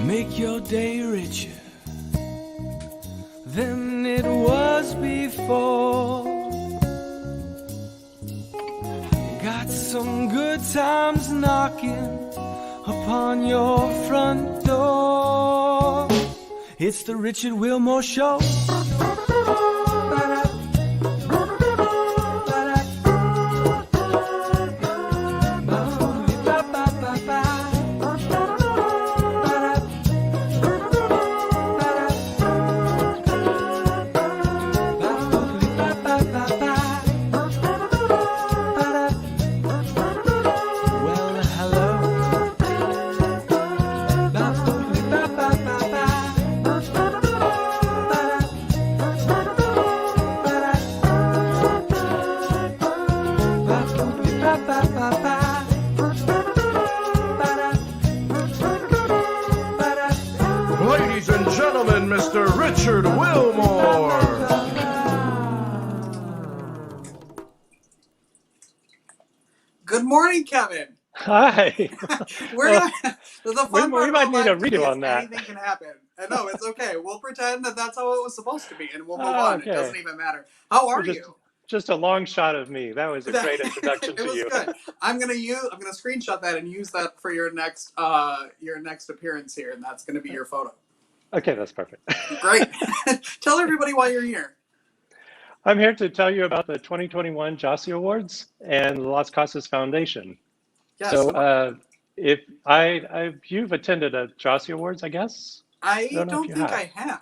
make your day richer than it was before. Got some good times knocking upon your front door. It's the Richard Wilmore Show. Ladies and gentlemen, Mr. Richard Wilmore. Good morning, Kevin. Hi. We're gonna. The fun part we might about need a live TV redo is on that. Anything can happen. No, it's okay. We'll pretend that that's how it was supposed to be, and we'll move Oh, on. okay. It doesn't even matter. How are you? Just a long shot of me. That was a great introduction It to was you. good. I'm gonna screenshot that and use that for your next appearance here, and that's gonna be your photo. Okay, that's perfect. Great. Tell everybody why you're here. I'm here to tell you about the 2021 𝙍𝙤𝙠𝙪 Awards and the Las Casas Foundation. Yes. So if you've attended a 𝙍𝙬𝙪 Awards, I guess? I don't know don't if you think have. I have.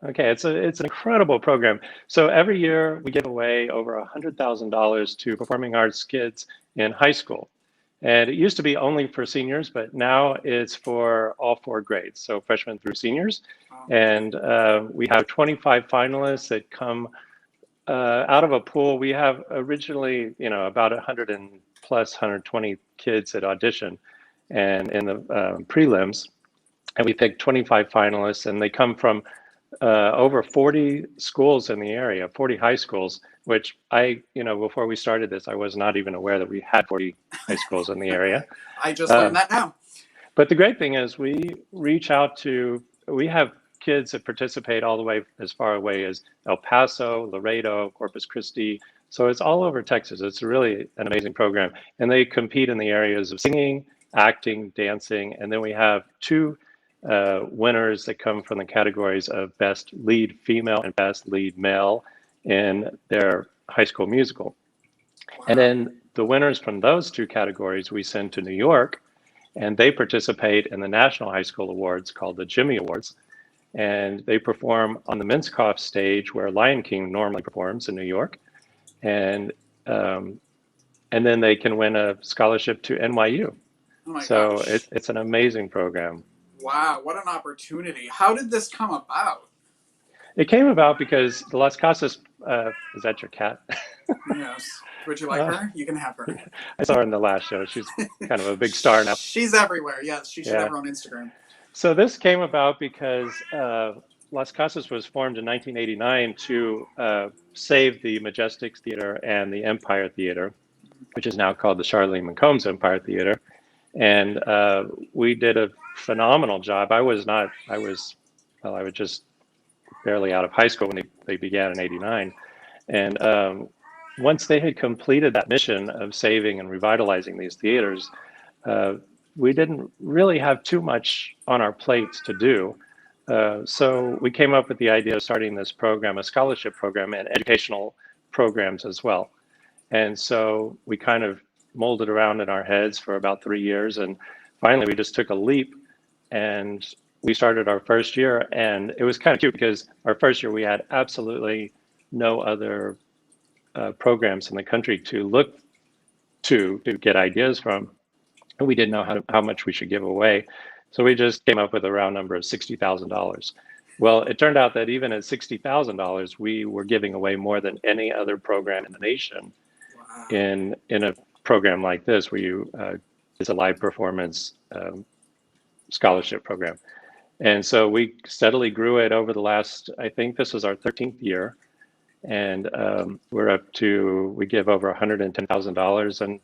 Okay, it's an incredible program. So every year we give away over $100,000 to performing arts kids in high school. And it used to be only for seniors, but now it's for all 4 grades, so freshmen through seniors. And we have 25 finalists that come out of a pool. We have originally, about 100 and plus 120 kids that audition and in the prelims. And we pick 25 finalists, and they come from over 40 schools in the area, 40 high schools, which before we started this, I was not even aware that we had 40 high schools in the area. I just learned that now. But the great thing is we have kids that participate all the way as far away as El Paso, Laredo, Corpus Christi. So it's all over Texas. It's really an amazing program. And they compete in the areas of singing, acting, dancing. And then we have 2 winners that come from the categories of Best Lead Female and Best Lead Male in their high school musical. Wow. And then the winners from those 2 categories we send to New York, and they participate in the National High School Awards called the Jimmy Awards. And they perform on the Minskoff stage where Lion King normally performs in New York. And then they can win a scholarship to NYU. Oh my so gosh. It's an amazing program. Wow, what an opportunity. How did this come about? It came about because the Las Casas, is that your cat? Yes. Would you like her? You can have her. I saw her in the last show. She's kind of a big star now. She's everywhere. Yes, she should have her own Instagram. So this came about because Las Casas was formed in 1989 to save the Majestic Theater and the Empire Theater, which is now called the Charline McCombs Empire Theater. And we did a phenomenal job. I was just barely out of high school when they began in '89. And once they had completed that mission of saving and revitalizing these theaters, we didn't really have too much on our plates to do. So we came up with the idea of starting this program, a scholarship program, and educational programs as well. And so we kind of molded around in our heads for about 3 years. And finally, we just took a leap and we started our first year. And it was kind of cute because our first year, we had absolutely no other programs in the country to look to get ideas from. And we didn't know how much we should give away. So we just came up with a round number of $60,000. Well, it turned out that even at $60,000, we were giving away more than any other program in the nation. Wow. in a program like this, where it's a live performance scholarship program. And so we steadily grew it over the last, I think this is our 13th year. And we're up to, we give over $110,000. And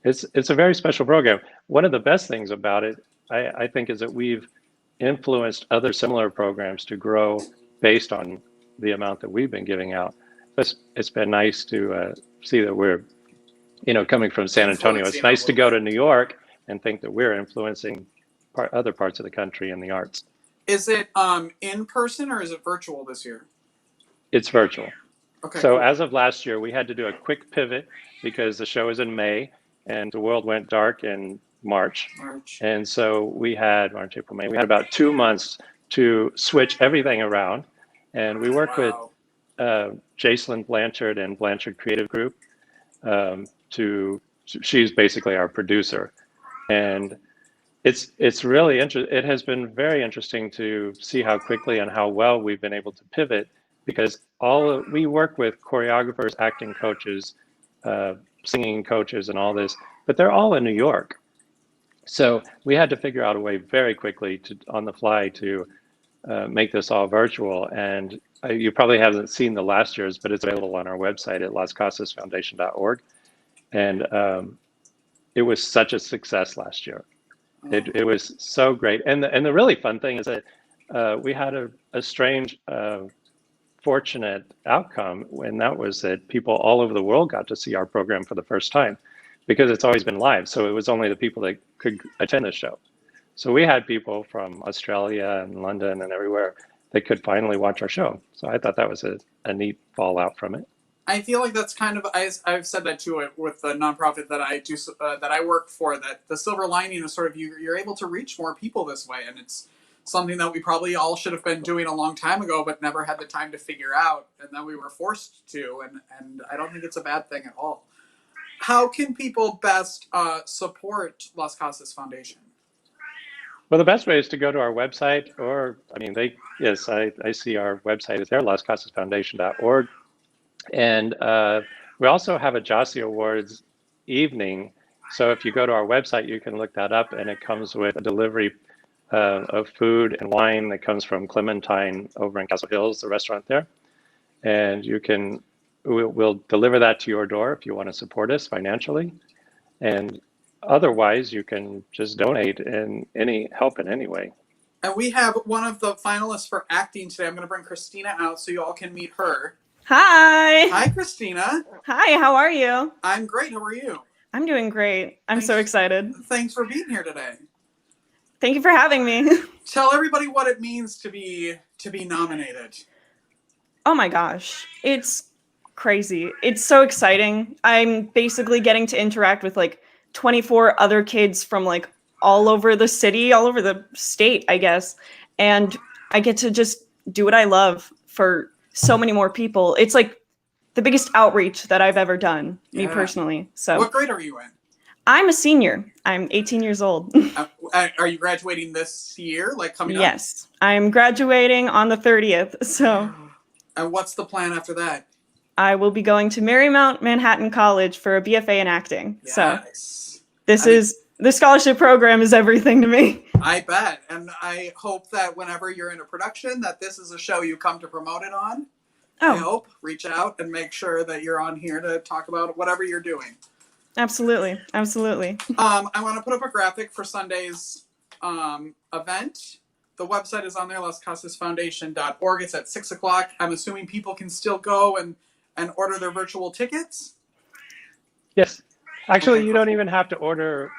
it's a very special program. One of the best things about it, I think, is that we've influenced other similar programs to grow based on the amount that we've been giving out. It's been nice to see that we're, coming from San Antonio. It's nice to go to New York and think that we're influencing other parts of the country in the arts. Is it in person or is it virtual this year? It's virtual. Okay. So cool. as of last year, we had to do a quick pivot because the show is in May and the world went dark in March. And so we had March, April, May. We had about 2 months to switch everything around. And we worked with 𝘍𝙤𝙠𝙪 Blanchard and Blanchard Creative Group. She's basically our producer. And it's really interesting. It has been very interesting to see how quickly and how well we've been able to pivot, because we work with choreographers, acting coaches, singing coaches, and all this, but they're all in New York. So we had to figure out a way very quickly on the fly to make this all virtual. And you probably haven't seen the last year's, but it's available on our website at lascasasfoundation.org. And it was such a success last year. It was so great. And the really fun thing is that we had a strange, fortunate outcome, and that was that people all over the world got to see our program for the first time, because it's always been live. So it was only the people that could attend the show. So we had people from Australia and London and everywhere that could finally watch our show. So I thought that was a neat fallout from it. I feel like that's kind of, I've said that too with the nonprofit that I do, that I work for, that the silver lining is sort of you're able to reach more people this way. And it's something that we probably all should have been doing a long time ago, but never had the time to figure out. And then we were forced to, and I don't think it's a bad thing at all. How can people best support Las Casas Foundation? Well, the best way is to go to our website, or, I see our website is there, lascasasfoundation.org. And we also have a 𝘍𝙤𝙠𝙪 Awards evening. So if you go to our website, you can look that up, and it comes with a delivery of food and wine that comes from Clementine over in Castle Hills, the restaurant there. And we'll deliver that to your door if you want to support us financially. And otherwise, you can just donate in any help in any way. And we have one of the finalists for acting today. I'm going to bring Christina out so you all can meet her. Hi. Hi, Christina. Hi, how are you? I'm great. How are you? I'm doing great. I'm so excited. Thanks for being here today. Thank you for having me. Tell everybody what it means to be nominated. Oh my gosh. It's crazy. It's so exciting. I'm basically getting to interact with like 24 other kids from like all over the city, all over the state, I guess. And I get to just do what I love for so many more people. It's like the biggest outreach that I've ever done, me personally. So what grade are you in? I'm a senior. I'm 18 years old. Are you graduating this year, like coming up? Yes, I'm graduating on the 30th. So and what's the plan after that? I will be going to Marymount Manhattan College for a BFA in acting. Yes. So the scholarship program is everything to me. I bet. And I hope that whenever you're in a production, that this is a show you come to promote it on. Oh. I hope. Reach out and make sure that you're on here to talk about whatever you're doing. Absolutely. Absolutely. I want to put up a graphic for Sunday's event. The website is on there, lascasasfoundation.org. It's at 6 o'clock. I'm assuming people can still go and order their virtual tickets? Yes. Actually, you don't even have to order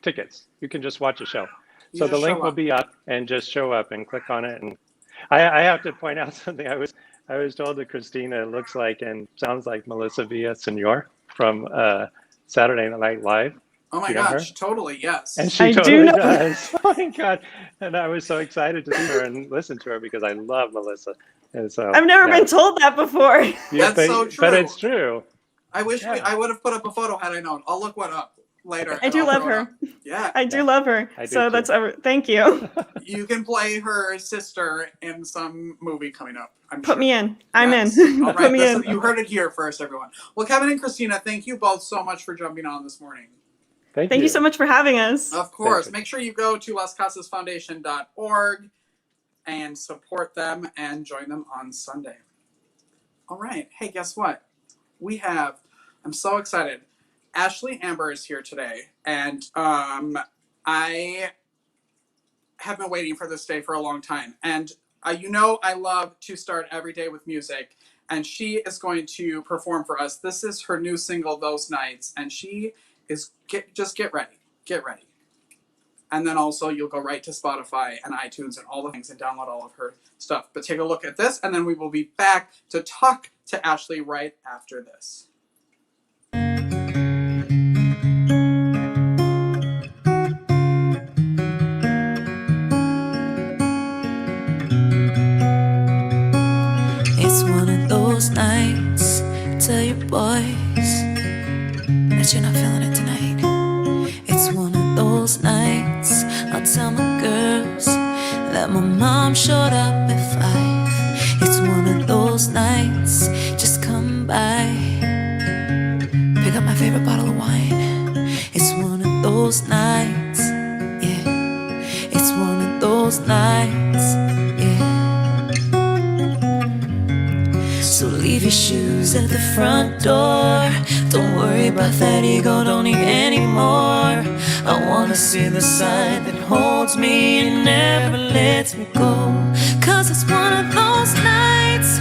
tickets. You can just watch a show. So the link will be up, and just show up and click on it. And I have to point out something. I was told that Christina looks like and sounds like Melissa Villaseñor from Saturday Night Live. Oh my gosh, totally, yes. And she totally does. Oh my God. And I was so excited to see her and listen to her because I love Melissa. And so I've never been told that before. That's so true. But it's true. I wish I would have put up a photo had I known. I'll look one up later. I do love her. Yeah. I do love her. So that's thank you. You can play her sister in some movie coming up. Put me in. I'm in. All right, Put me in. You heard it here first, everyone. Well, Kevin and Christina, thank you both so much for jumping on this morning. Thank you so much for having us. Of course. Make sure you go to lascasasfoundation.org and support them and join them on Sunday. All right. Hey, guess what? I'm so excited. ASHLIE AMBER is here today. And I have been waiting for this day for a long time. And you know I love to start every day with music. And she is going to perform for us. This is her new single, Those Nights. And she is, just get ready. Get ready. And then also you'll go right to Spotify and iTunes and all the things and download all of her stuff. But take a look at this, and then we will be back to talk to ASHLIE right after this. It's one of those nights, tell your boys that you're not feeling it tonight. It's one of those nights, I'll tell my girls that my mom showed up at 5. It's one of those nights, just come by, pick up my favorite bottle of wine. It's one of those nights, yeah. It's one of those nights, yeah. So leave your shoes at the front door. Don't worry about that ego, don't need any more. I wanna see the side that holds me and never lets me go. Cause it's one of those nights,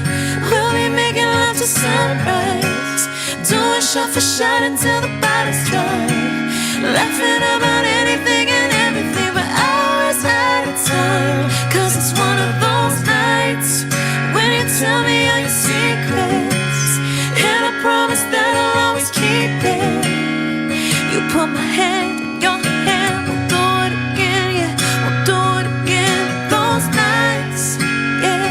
we'll be making love to sunrise, doing shot for shot until the bottle's dry, laughing about anything and everything for hours at a time. Cause it's one of those nights when you tell me all your secrets, and I promise that I'll always keep it. You put my hand in your hand, we'll do it again, yeah, we'll do it again. Those nights, yeah,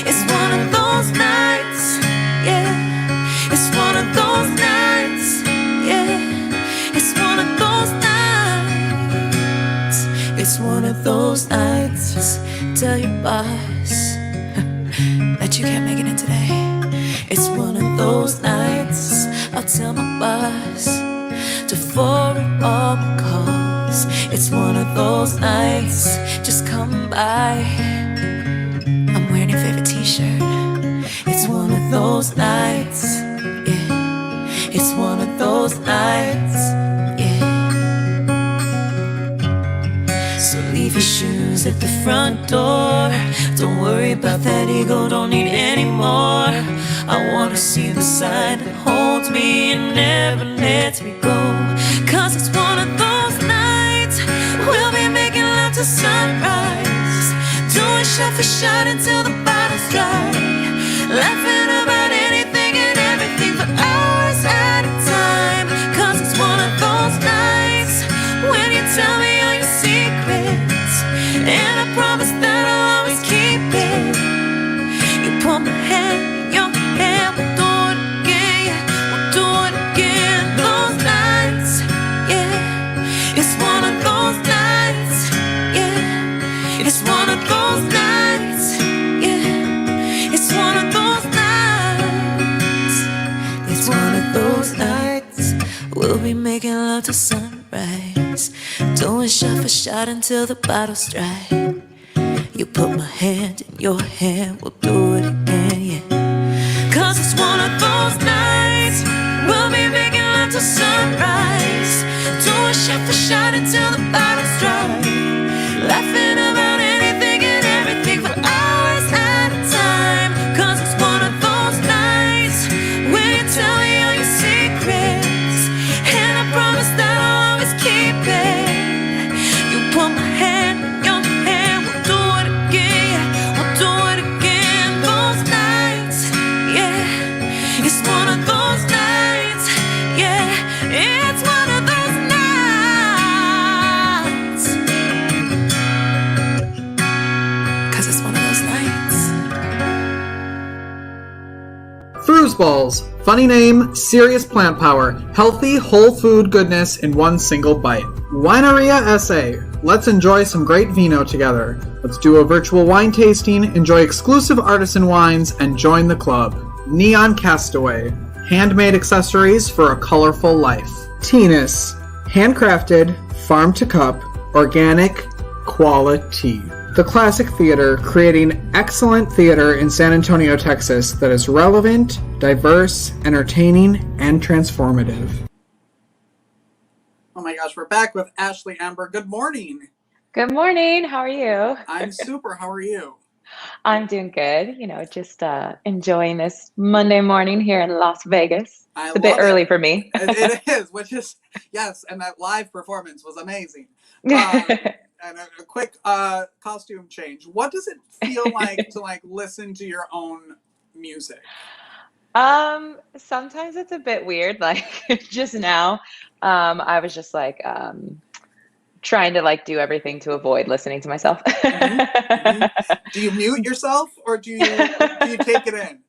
it's one of those nights, yeah, it's one of those nights, yeah, it's one of those nights. It's one of those nights, just tell your boss that you can't make it in today. It's one of those nights, I'll tell my boss to forward all my calls. It's one of those nights, just come by, I'm wearing your favorite t-shirt. It's one of those nights, yeah. It's one of those nights, yeah. So leave your shoes at the front door. Don't worry about that ego, don't need any more. I wanna see the side that holds me and never lets me go. Cause it's one of those nights, we'll be making love to sunrise, doing shot for shot until the bottle's dry, laughing about anything and everything for hours at a time. Cause it's one of those nights when you tell me all your secrets, and I promise that I'll always keep it. You put my hand in your hand, we'll do it again, yeah, we'll do it again. Those nights, yeah, it's one of those nights, yeah, it's one of those nights, yeah, it's one of those nights. It's one of those nights, we'll be making love to sunrise, doing shot for shot until the bottle's dry. You put my hand in your hand, we'll do it again, yeah. Cause it's one of those nights, we'll be making love till sunrise, doing shot for shot until the bottle's dry, laughing about anything and everything for hours at a time. Cause it's one of those nights when you tell me all your secrets, and I promise that I'll always keep it. You put my hand in your hand, we'll do it again, we'll do it again. Those nights, yeah, it's one of those nights, yeah, it's one of those nights. Cause it's one of those nights. Foosballs. Funny name, serious plant power, healthy, whole food goodness in one single bite. Wineria SA. Let's enjoy some great vino together. Let's do a virtual wine tasting, enjoy exclusive artisan wines, and join the club. Neon Castaway. Handmade accessories for a colorful life. Teenus. Handcrafted, farm to cup, organic, quality. The Classic Theater, creating excellent theater in San Antonio, Texas that is relevant, diverse, entertaining, and transformative. Oh my gosh, we're back with ASHLIE Amber. Good morning. Good morning. How are you? I'm super. How are you? I'm doing good. Just enjoying this Monday morning here in Las Vegas. I It's a bit love early it. for me. It is, which is, yes, and that live performance was amazing. And a quick costume change. What does it feel like to like listen to your own music? Sometimes it's a bit weird. Like just now, I was just like trying to like do everything to avoid listening to myself. Do you mute yourself or do you take it in?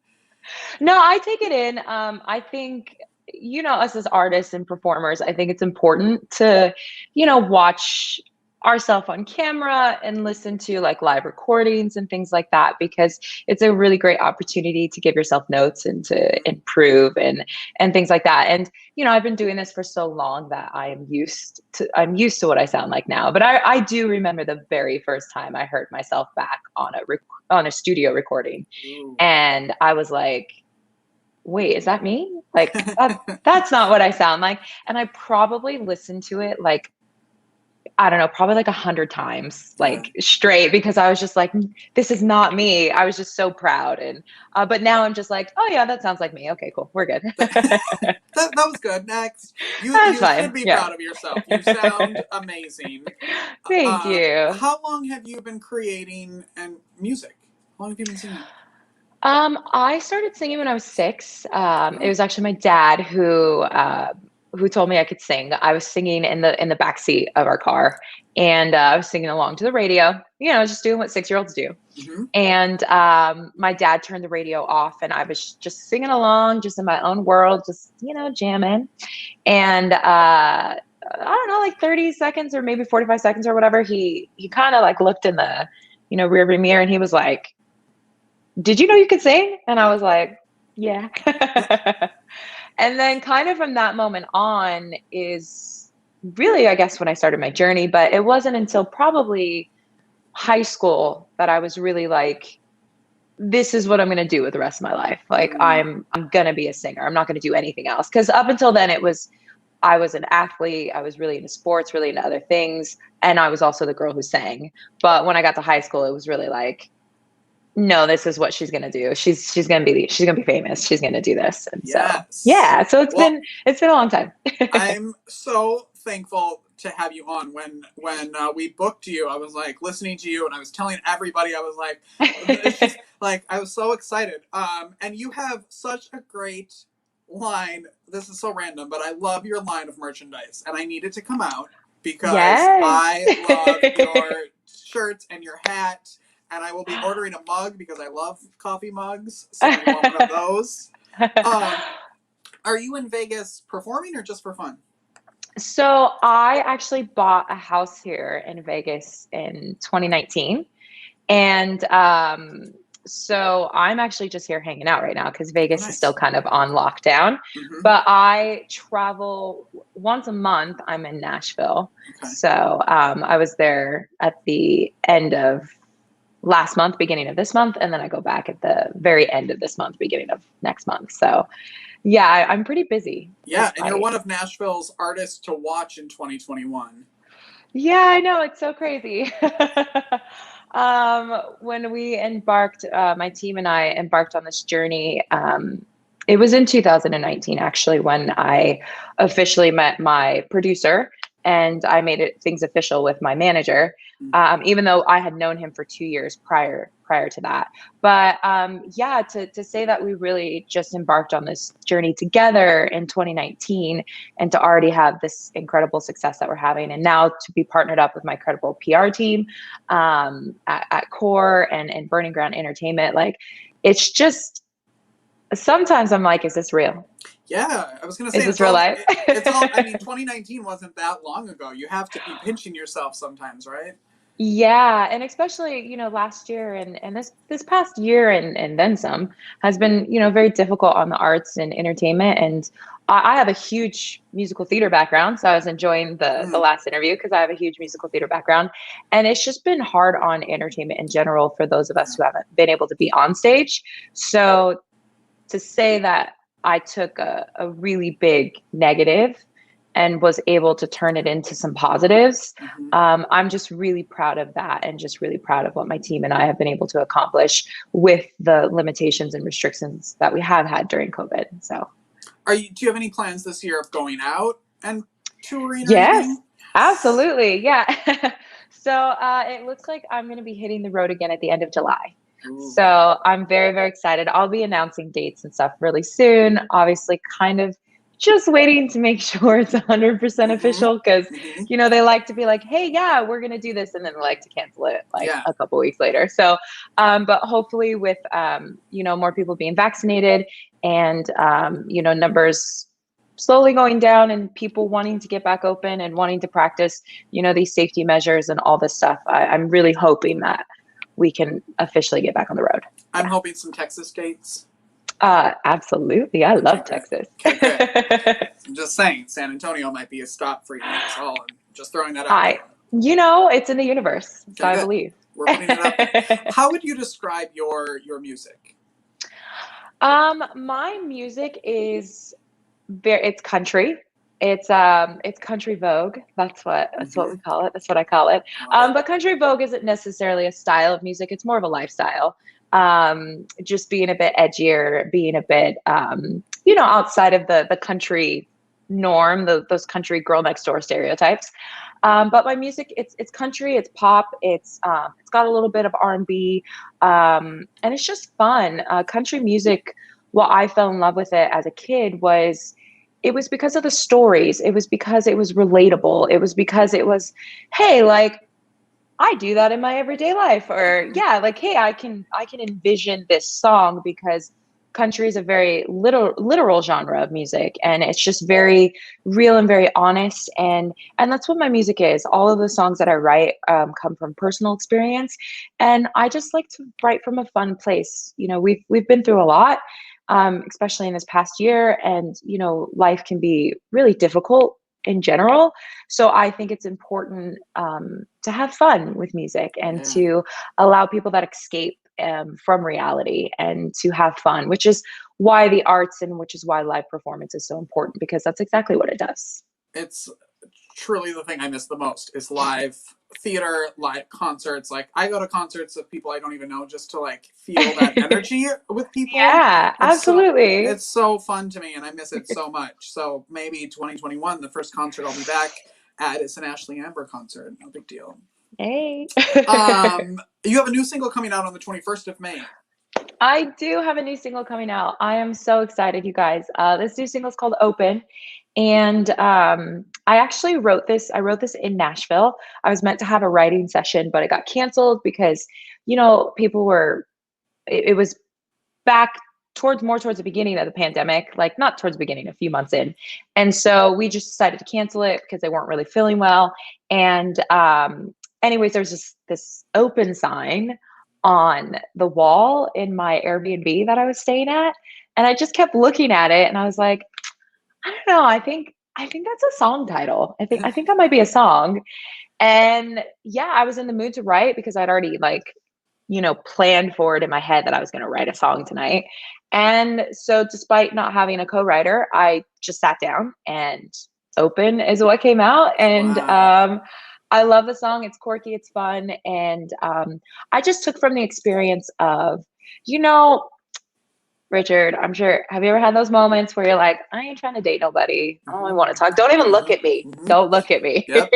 No, I take it in. I think, us as artists and performers, I think it's important to, watch ourselves on camera and listen to like live recordings and things like that, because it's a really great opportunity to give yourself notes and to improve and things like that. And, I've been doing this for so long that I'm used to what I sound like now. But I do remember the very first time I heard myself back on a studio recording. Ooh. And I was like, wait, is that me? Like, that's not what I sound like. And I probably listened to it like, I don't know, probably like 100 times, like straight, because I was just like, this is not me. I was just so proud. And, but now I'm just like, oh yeah, that sounds like me. Okay, cool. We're good. that was good. Next. You should be proud of yourself. You sound amazing. Thank you. How long have you been creating music? How long have you been singing? I started singing when I was 6. It was actually my dad who told me I could sing. I was singing in the back seat of our car, and I was singing along to the radio, just doing what 6-year-olds do. Mm-hmm. And my dad turned the radio off, and I was just singing along, just in my own world, just, jamming. And I don't know, like 30 seconds or maybe 45 seconds or whatever, he kind of like looked in the, rearview mirror, and he was like, did you know you could sing? And I was like, yeah. And then kind of from that moment on is really, I guess, when I started my journey. But it wasn't until probably high school that I was really like, this is what I'm going to do with the rest of my life. Like, I'm going to be a singer. I'm not going to do anything else. Because up until then, I was an athlete. I was really into sports, really into other things. And I was also the girl who sang. But when I got to high school, it was really like, no, this is what she's gonna do. She's gonna be famous. She's gonna do this. And yes. So yeah, so it's been a long time. I'm so thankful to have you on. When we booked you, I was like listening to you, and I was telling everybody, I was like, it's just, like, I was so excited. And you have such a great line. This is so random, but I love your line of merchandise, and I need it to come out because I love your shirts and your hat. And I will be ordering a mug because I love coffee mugs. So I want one of those. Are you in Vegas performing or just for fun? So I actually bought a house here in Vegas in 2019. And so I'm actually just here hanging out right now because Vegas is still kind of on lockdown. Mm-hmm. But I travel once a month. I'm in Nashville. Okay. So I was there at the end of last month, beginning of this month, and then I go back at the very end of this month, beginning of next month. So yeah, I'm pretty busy. Yeah, and you're one of Nashville's artists to watch in 2021. Yeah, I know, it's so crazy. When we embarked, my team and I embarked on this journey, it was in 2019 actually when I officially met my producer. And I made things official with my manager, even though I had known him for 2 years prior to that. But yeah, to say that we really just embarked on this journey together in 2019 and to already have this incredible success that we're having, and now to be partnered up with my incredible PR team at Core and Burning Ground Entertainment, like, it's just, sometimes I'm like, is this real? Yeah, I was going to say, is this real life? I mean, 2019 wasn't that long ago. You have to be pinching yourself sometimes, right? Yeah, and especially, last year and this past year and then some has been, very difficult on the arts and entertainment. And I have a huge musical theater background, so I was enjoying the last interview because I have a huge musical theater background. And it's just been hard on entertainment in general for those of us who haven't been able to be on stage. So to say that I took a really big negative and was able to turn it into some positives. I'm just really proud of that, and just really proud of what my team and I have been able to accomplish with the limitations and restrictions that we have had during COVID. So, do you have any plans this year of going out and touring? Yes, absolutely. Yeah. So it looks like I'm going to be hitting the road again at the end of July. Ooh. So I'm very, very excited. I'll be announcing dates and stuff really soon. Obviously, kind of just waiting to make sure it's 100% official, because, you know, they like to be like, hey, yeah, we're going to do this. And then they like to cancel it like a couple weeks later. So, but hopefully with, you know, more people being vaccinated and, you know, numbers slowly going down and people wanting to get back open and wanting to practice, you know, these safety measures and all this stuff, I'm really hoping that we can officially get back on the road. I'm hoping some Texas dates. Absolutely. I love Texas. Okay, I'm just saying, San Antonio might be a stop for you. That's all. I'm just throwing that out there. You know, it's in the universe, so I good. believe. We're putting it up there. How would you describe your music? My music is it's country. It's Country Vogue. That's what we call it. That's what I call it. But Country Vogue isn't necessarily a style of music. It's more of a lifestyle. Just being a bit edgier, being a bit, you know, outside of the country norm, those country girl next door stereotypes. But my music, it's country, it's pop, it's got a little bit of R&B, and it's just fun. Country music, what I fell in love with it as a kid was, it was because of the stories. It was because it was relatable. It was because it was, hey, like, I do that in my everyday life, or yeah, like, hey, I can envision this song, because country is a very literal genre of music, and it's just very real and very honest, and that's what my music is. All of the songs that I write come from personal experience, and I just like to write from a fun place. You know, we've been through a lot, especially in this past year, and you know, life can be really difficult in general. So I think it's important to have fun with music, and to allow people that escape from reality, and to have fun, which is why the arts and which is why live performance is so important, because that's exactly what it does. It's truly the thing I miss the most is live theater, live concerts. Like, I go to concerts of people I don't even know just to like feel that energy with people. Yeah, absolutely. It's so fun to me, and I miss it so much. So maybe 2021, the first concert I'll be back at is an ASHLIE AMBER concert. No big deal. Hey. You have a new single coming out on the 21st of May. I do have a new single coming out. I am so excited, you guys. This new single is called Open. And I actually wrote this in Nashville. I was meant to have a writing session, but it got canceled because, you know, it was back towards the beginning of the pandemic, like not towards the beginning, a few months in. And so we just decided to cancel it because they weren't really feeling well. And anyways, there's this open sign on the wall in my Airbnb that I was staying at. And I just kept looking at it, and I was like, I don't know. I think that's a song title. I think that might be a song. And yeah, I was in the mood to write because I'd already, like, you know, planned for it in my head that I was going to write a song tonight. And so despite not having a co-writer, I just sat down, and Open is what came out. And Wow. I love the song. It's quirky, it's fun. And I just took from the experience of, you know, Richard, I'm sure, have you ever had those moments where you're like, I ain't trying to date nobody. I only want to talk. Don't even look at me. Don't look at me. Yep.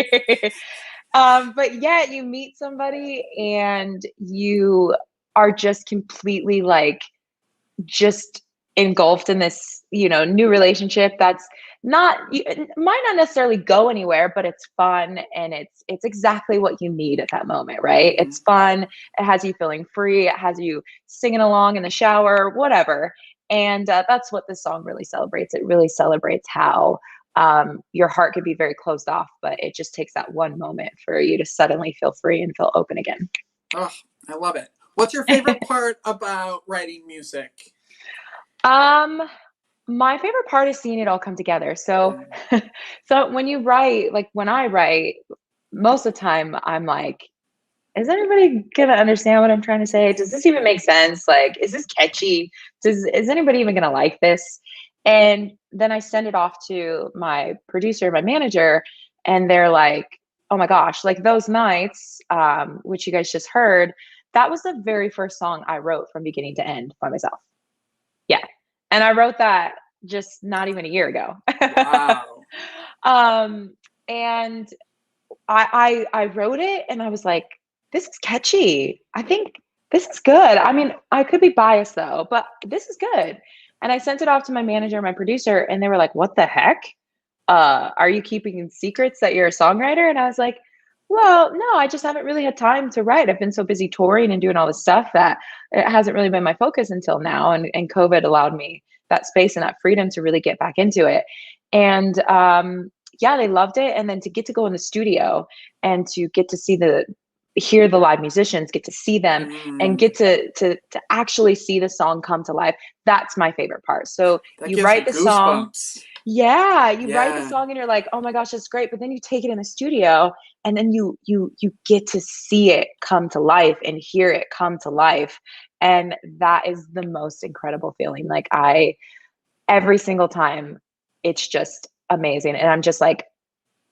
But yet you meet somebody and you are just completely like just engulfed in this, you know, new relationship that's might not necessarily go anywhere, but it's fun, and it's exactly what you need at that moment, right? It's fun. It has you feeling free. It has you singing along in the shower, whatever. And that's what this song really celebrates. It really celebrates how your heart could be very closed off, but it just takes that one moment for you to suddenly feel free and feel open again. Oh, I love it. What's your favorite part about writing music? My favorite part is seeing it all come together. So, so when you write, like when I write, most of the time I'm like, is anybody gonna understand what I'm trying to say? Does this even make sense? Like, is this catchy? Is anybody even gonna like this? And then I send it off to my producer, my manager, and they're like, oh my gosh, like those nights, which you guys just heard, that was the very first song I wrote from beginning to end by myself. Yeah. And I wrote that just not even a year ago. Wow. And I wrote it and I was like, this is catchy. I think this is good. I mean, I could be biased though, but this is good. And I sent it off to my manager and my producer, and they were like, what the heck? Are you keeping secrets that you're a songwriter? And I was like, well, no, I just haven't really had time to write. I've been so busy touring and doing all this stuff that it hasn't really been my focus until now. And COVID allowed me that space and that freedom to really get back into it. And yeah, they loved it. And then to get to go in the studio and to get to hear the live musicians, get to see them, and get to actually see the song come to life. That's my favorite part. So That you gives write me the song. goosebumps. Yeah, you write the Yeah. song and you're like, oh my gosh, that's great. But then you take it in the studio and then you get to see it come to life and hear it come to life. And that is the most incredible feeling. Like every single time, it's just amazing. And I'm just like,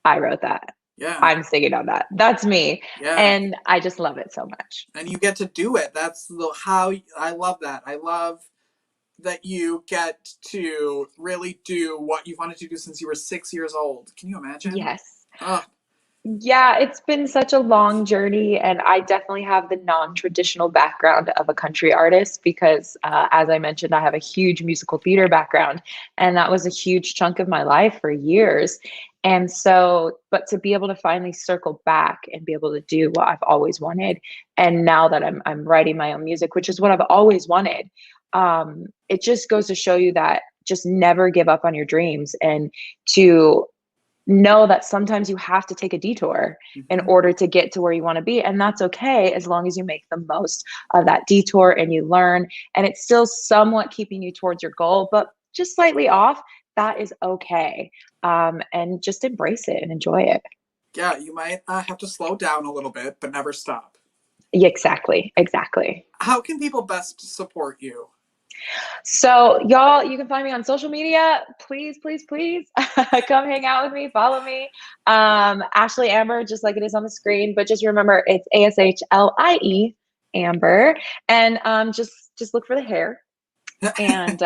I wrote that. Yeah. I'm singing on that. That's me. Yeah. And I just love it so much. And you get to do it. That's how I love that. I love that you get to really do what you've wanted to do since you were 6 years old. Can you imagine? Yes. Oh, Yeah, it's been such a long journey, and I definitely have the non-traditional background of a country artist because, as I mentioned, I have a huge musical theater background, and that was a huge chunk of my life for years. And so, but to be able to finally circle back and be able to do what I've always wanted, and now that I'm writing my own music, which is what I've always wanted, it just goes to show you that just never give up on your dreams, and to know that sometimes you have to take a detour in order to get to where you want to be. And that's okay as long as you make the most of that detour and you learn, and it's still somewhat keeping you towards your goal, but just slightly off. That is okay. And just embrace it and enjoy it. yeah, you might have to slow down a little bit, but never stop. Yeah, exactly. How can people best support you? So y'all, you can find me on social media. Please come hang out with me, follow me. ASHLIE AMBER, just like it is on the screen, but just remember it's ASHLIE Amber. And just look for the hair. And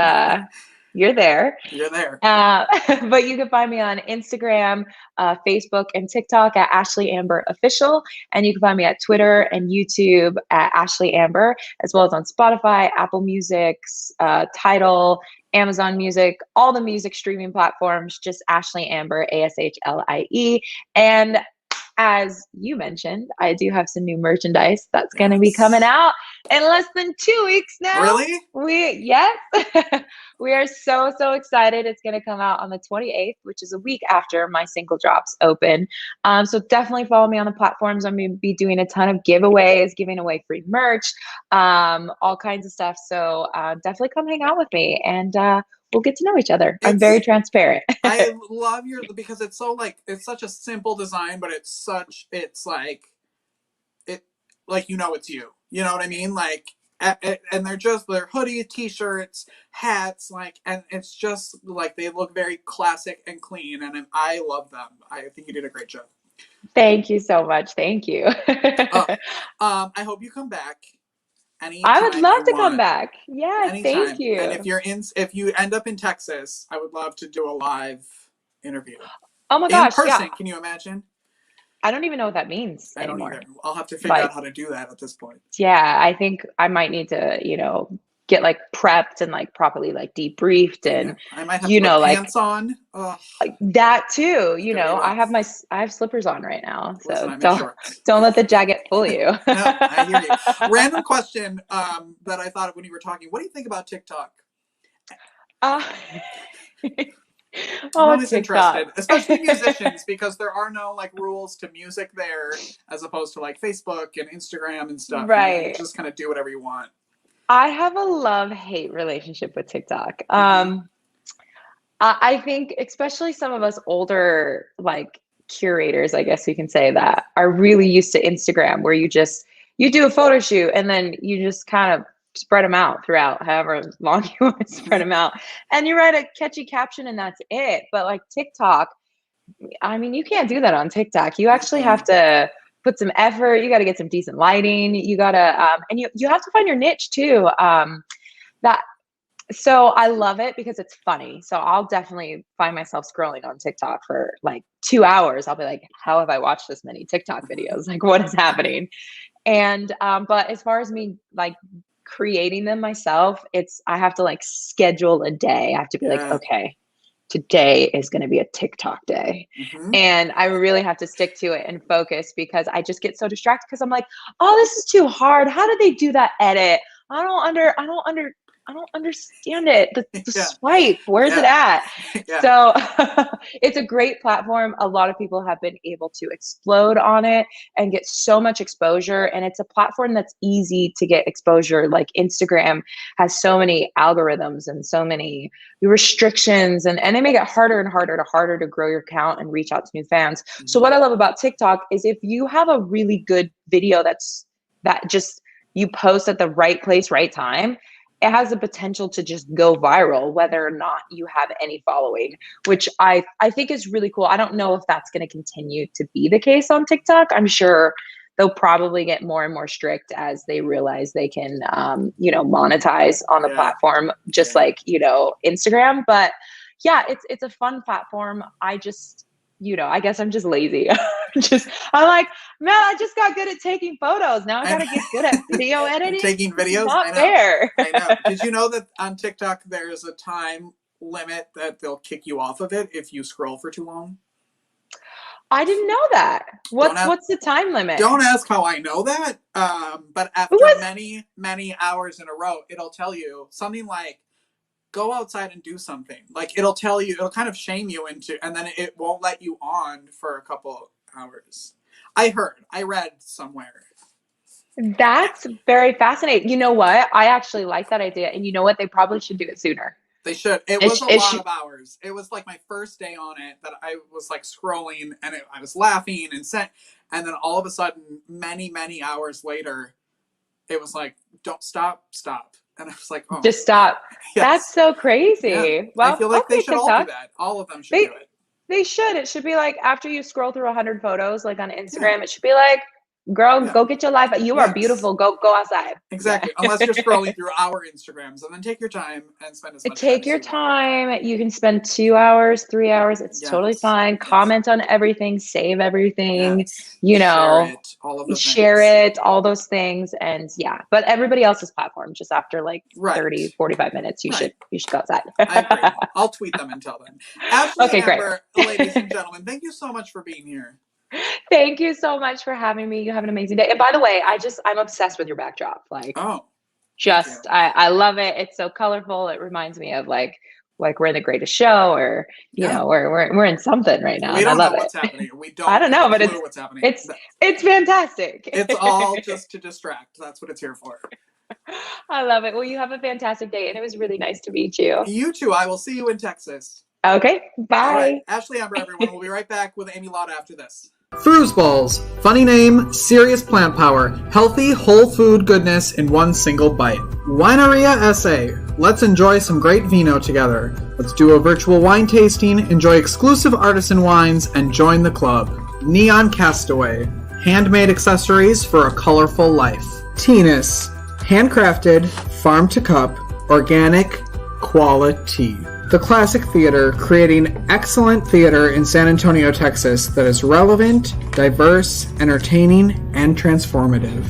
you're there. You're there. But you can find me on Instagram, Facebook, and TikTok at ASHLIE AMBER Official. And you can find me at Twitter and YouTube at ASHLIE AMBER, as well as on Spotify, Apple Music, Tidal, Amazon Music, all the music streaming platforms, just ASHLIE AMBER, ASHLIE. And as you mentioned, I do have some new merchandise that's going to be coming out in less than 2 weeks now. Really? Yes. We are so excited. It's going to come out on the 28th, which is a week after my single drops open. So definitely follow me on the platforms. I'm going to be doing a ton of giveaways, giving away free merch, all kinds of stuff. So definitely come hang out with me, and we'll get to know each other. I'm very transparent. I love because it's so it's such a simple design, but it's like it's you. You know what I mean? And they're hoodies, t-shirts, hats, and it's just they look very classic and clean, and I love them. I think you did a great job. Thank you so much. Thank you. I hope you come back. I would love to come back. Yeah, anytime. Thank you. And if you end up in Texas, I would love to do a live interview. Oh my gosh, in person. yeah. Can you imagine? I don't even know what that means I anymore. don't either. I'll have to figure out how to do that at this point. Yeah, I think I might need to, get prepped and properly debriefed, and I might have to put pants on. That too. I have slippers on right now, so listen, don't let the jacket fool you. No, I hear you. Random question that I thought of when you were talking. What do you think about TikTok? I'm always interested, especially musicians, because there are no rules to music there, as opposed to Facebook and Instagram and stuff. Right. You just kind of do whatever you want. I have a love-hate relationship with TikTok. I think especially some of us older curators, I guess you can say, that are really used to Instagram, where you do a photo shoot and then you just kind of spread them out throughout however long you want to spread them out. And you write a catchy caption and that's it. But like TikTok, I mean, you can't do that on TikTok. You actually have to put some effort. You got to get some decent lighting. You got to, and you have to find your niche too. So I love it because it's funny. So I'll definitely find myself scrolling on TikTok for like 2 hours. I'll be like, how have I watched this many TikTok videos? Like, what is happening? And, but as far as me like creating them myself, I have to like schedule a day. I have to be like, okay, today is going to be a TikTok day. And I really have to stick to it and focus because I just get so distracted because I'm like, oh, this is too hard. How did they do that edit? I don't understand it. The swipe, where's it at? So it's a great platform. A lot of people have been able to explode on it and get so much exposure. And it's a platform that's easy to get exposure. Like Instagram has so many algorithms and so many restrictions, and they make it harder and harder to grow your account and reach out to new fans. So what I love about TikTok is if you have a really good video that just you post at the right place, right time, it has the potential to just go viral, whether or not you have any following, which I think is really cool. I don't know if that's going to continue to be the case on TikTok. I'm sure they'll probably get more and more strict as they realize they can, monetize on the platform, just like, Instagram. But yeah, it's a fun platform. I guess I'm just lazy. I'm like, man, I just got good at taking photos. Now I got to get good at video editing. Taking videos? Not fair. I know. Did you know that on TikTok there's a time limit that they'll kick you off of it if you scroll for too long? I didn't know that. What's the time limit? Don't ask how I know that. But after many, many hours in a row, it'll tell you something like, go outside and do something. Like it'll kind of shame you into, and then it won't let you on for a couple hours. I read somewhere. That's very fascinating. You know what? I actually like that idea. And you know what? They probably should do it sooner. They should. It was a lot of hours. It was like my first day on it that I was like scrolling and I was laughing and then all of a sudden, many, many hours later, it was like, don't stop. And I was like, oh. Just stop. Yes. That's so crazy. Yeah. Well, I feel like they should TikTok. all do that. All of them should do it. They should. It should be like after you scroll through 100 photos, like on Instagram, it should be like, girl, go get your life. You are beautiful. Go outside. Exactly. Unless you're scrolling through our Instagrams, and then take your time and spend as much time. Take your time. You can spend 2 hours, 3 hours. It's totally fine. Comment on everything. Save everything. Share it. All of the share it. All those things. And but everybody else's platform. Just after like 30, 45 minutes, you should go outside. I agree. I'll tweet them until then. ASHLIE Okay, Amber, ladies and gentlemen, thank you so much for being here. Thank you so much for having me. You have an amazing day. And by the way, I'm obsessed with your backdrop. Like, I love it. It's so colorful. It reminds me of like we're in The Greatest Show, or you know, we're in something right now. We don't know what's happening. We don't. I don't know, but what's happening. It's fantastic. It's all just to distract. That's what it's here for. I love it. Well, you have a fantastic day, and it was really nice to meet you. You too. I will see you in Texas. Okay. Bye. All right. ASHLIE AMBER, everyone. We'll be right back with Amy Latta after this. Foosballs. Funny name, serious plant power, healthy whole food goodness in one single bite. Wineria SA. Let's enjoy some great vino together. Let's do a virtual wine tasting, enjoy exclusive artisan wines, and join the club. Neon Castaway. Handmade accessories for a colorful life. Tennis. Handcrafted, farm to cup, organic, quality. The Classic Theater, creating excellent theater in San Antonio, Texas that is relevant, diverse, entertaining, and transformative.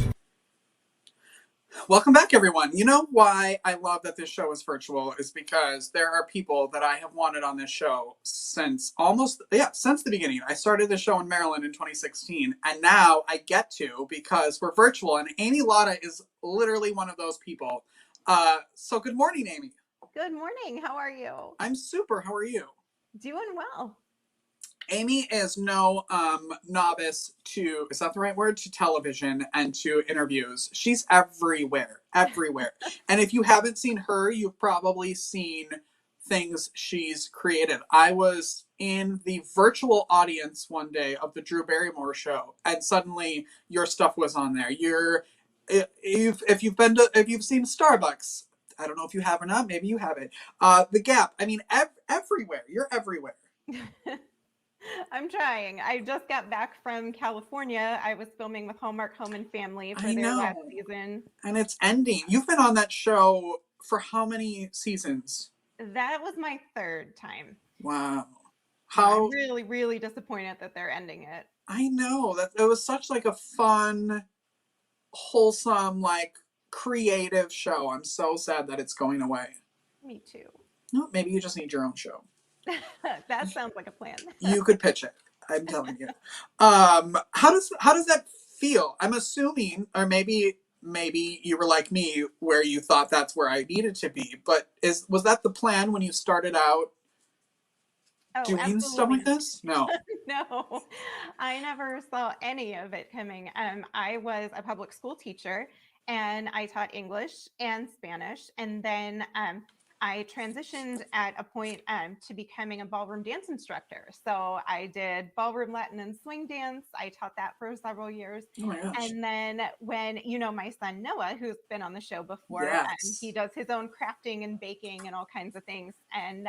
Welcome back, everyone. You know why I love that this show is virtual is because there are people that I have wanted on this show since the beginning. I started the show in Maryland in 2016, and now I get to because we're virtual, and Amy Latta is literally one of those people. So good morning, Amy. Good morning. How are you? I'm super. How are you? Doing well. Amy is no novice to, is that the right word? To television and to interviews. She's everywhere. And if you haven't seen her, you've probably seen things she's created. I was in the virtual audience one day of the Drew Barrymore show, and suddenly your stuff was on there. You're if you've seen Starbucks, I don't know if you have or not. Maybe you haven't. The Gap. I mean, everywhere. You're everywhere. I'm trying. I just got back from California. I was filming with Hallmark Home and Family for I their know. last season. And it's ending. You've been on that show for how many seasons? That was my third time. Wow. I'm really, really disappointed that they're ending it. I know that it was such like a fun, wholesome, like creative show. I'm so sad that it's going away. Me too. No, maybe you just need your own show. That sounds like a plan. You could pitch it. I'm telling you. How does that feel? I'm assuming, or maybe you were like me, where you thought that's where I needed to be. But was that the plan when you started out doing absolutely. stuff like this? No. No, I never saw any of it coming. I was a public school teacher, and I taught English and Spanish, and then I transitioned at a point to becoming a ballroom dance instructor. So I did ballroom Latin and swing dance. I taught that for several years. Oh my gosh. And then when, my son Noah, who's been on the show before, Yes. he does his own crafting and baking and all kinds of things. And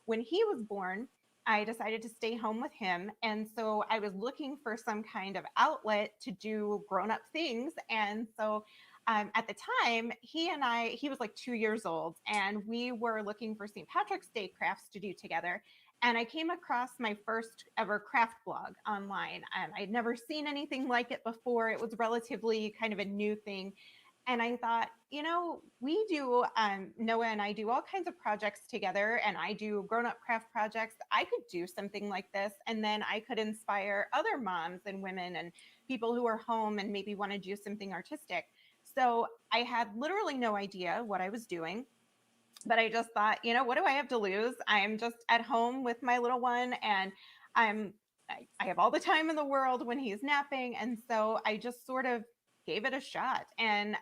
when he was born, I decided to stay home with him. And so I was looking for some kind of outlet to do grown-up things. And so at the time, he was like 2 years old, and we were looking for St. Patrick's Day crafts to do together. And I came across my first ever craft blog online. I'd never seen anything like it before. It was relatively kind of a new thing. And I thought, we do, Noah and I do all kinds of projects together, and I do grown-up craft projects. I could do something like this, and then I could inspire other moms and women and people who are home and maybe want to do something artistic. So I had literally no idea what I was doing, but I just thought, what do I have to lose? I am just at home with my little one, and I have all the time in the world when he's napping. And so I just sort of gave it a shot. And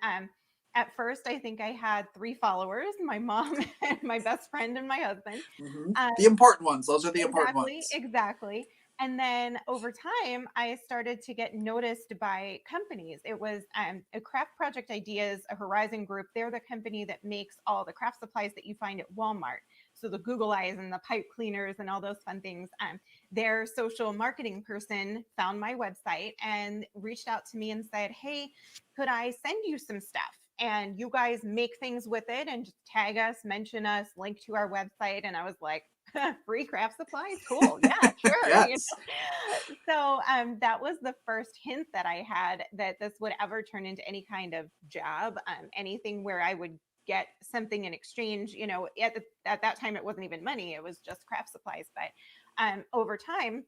at first, I think I had 3 followers, my mom and my best friend and my husband. Mm-hmm. The important ones. Those are the important ones. Exactly. And then over time, I started to get noticed by companies. It was a Craft Project Ideas, a Horizon Group. They're the company that makes all the craft supplies that you find at Walmart. So the Google Eyes and the pipe cleaners and all those fun things. Their social marketing person found my website and reached out to me and said, hey, could I send you some stuff? And you guys make things with it and just tag us, mention us, link to our website. And I was like, free craft supplies, cool, yeah, sure. Yes. So that was the first hint that I had that this would ever turn into any kind of job, anything where I would get something in exchange. At that time it wasn't even money, it was just craft supplies. But over time,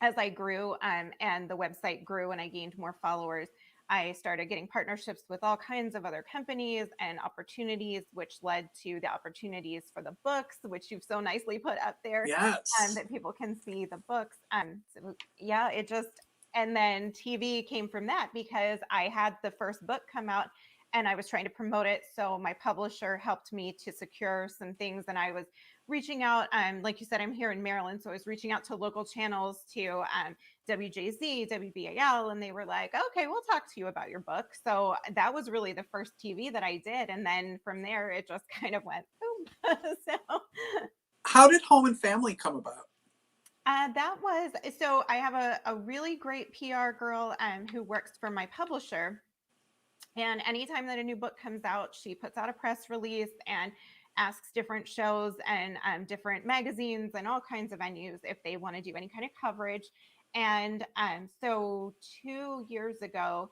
as I grew and the website grew and I gained more followers, I started getting partnerships with all kinds of other companies and opportunities, which led to the opportunities for the books, which you've so nicely put up there. Yes. That people can see the books. So yeah, and then TV came from that because I had the first book come out and I was trying to promote it. So my publisher helped me to secure some things, and I was reaching out. Like you said, I'm here in Maryland, so I was reaching out to local channels, to WJZ, WBAL, and they were like, okay, we'll talk to you about your book. So that was really the first TV that I did. And then from there, it just kind of went boom. How did Home and Family come about? So I have a really great PR girl who works for my publisher. And anytime that a new book comes out, she puts out a press release and asks different shows and different magazines and all kinds of venues if they want to do any kind of coverage. And so 2 years ago,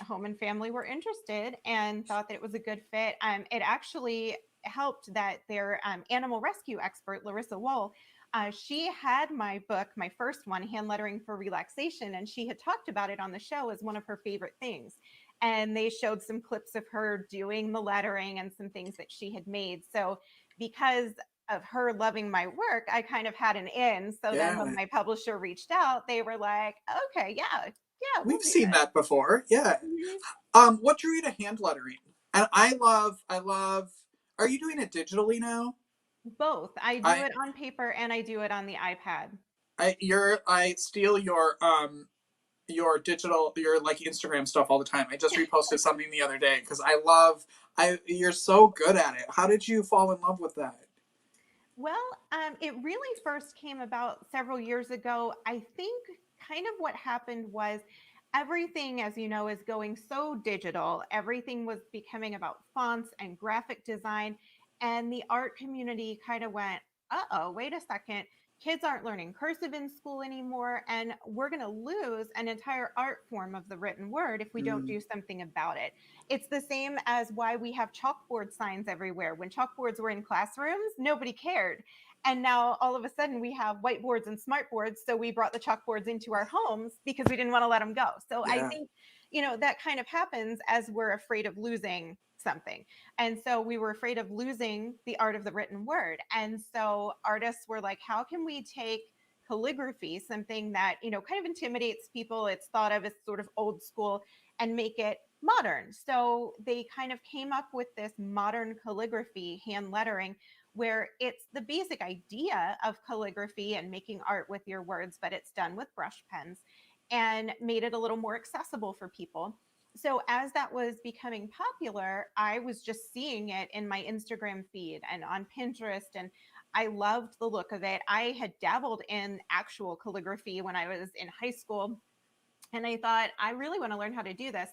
Home and Family were interested and thought that it was a good fit. It actually helped that their animal rescue expert, Larissa Wohl, she had my book, my first one, Hand Lettering for Relaxation, and she had talked about it on the show as one of her favorite things. And they showed some clips of her doing the lettering and some things that she had made. So because of her loving my work, I kind of had an in. So then when my publisher reached out, they were like, okay, yeah, we've seen that before. Yeah. Mm-hmm. What drew you to hand lettering? And I love, are you doing it digitally now? Both. I do it on paper and I do it on the iPad. I steal your your like Instagram stuff all the time. I just reposted something the other day because you're so good at it. How did you fall in love with that? Well, it really first came about several years ago. I think kind of what happened was everything, as you know, is going so digital. Everything was becoming about fonts and graphic design. And the art community kind of went, uh-oh, wait a second. Kids aren't learning cursive in school anymore. And we're going to lose an entire art form of the written word if we don't do something about it. It's the same as why we have chalkboard signs everywhere. When chalkboards were in classrooms, nobody cared. And now all of a sudden we have whiteboards and smartboards. So we brought the chalkboards into our homes because we didn't want to let them go. So I think, that kind of happens as we're afraid of losing something. And so we were afraid of losing the art of the written word. And so artists were like, how can we take calligraphy, something that, kind of intimidates people, it's thought of as sort of old school, and make it modern? So they kind of came up with this modern calligraphy, hand lettering, where it's the basic idea of calligraphy and making art with your words, but it's done with brush pens, and made it a little more accessible for people. So as that was becoming popular, I was just seeing it in my Instagram feed and on Pinterest, and I loved the look of it. I had dabbled in actual calligraphy when I was in high school, and I thought, I really want to learn how to do this.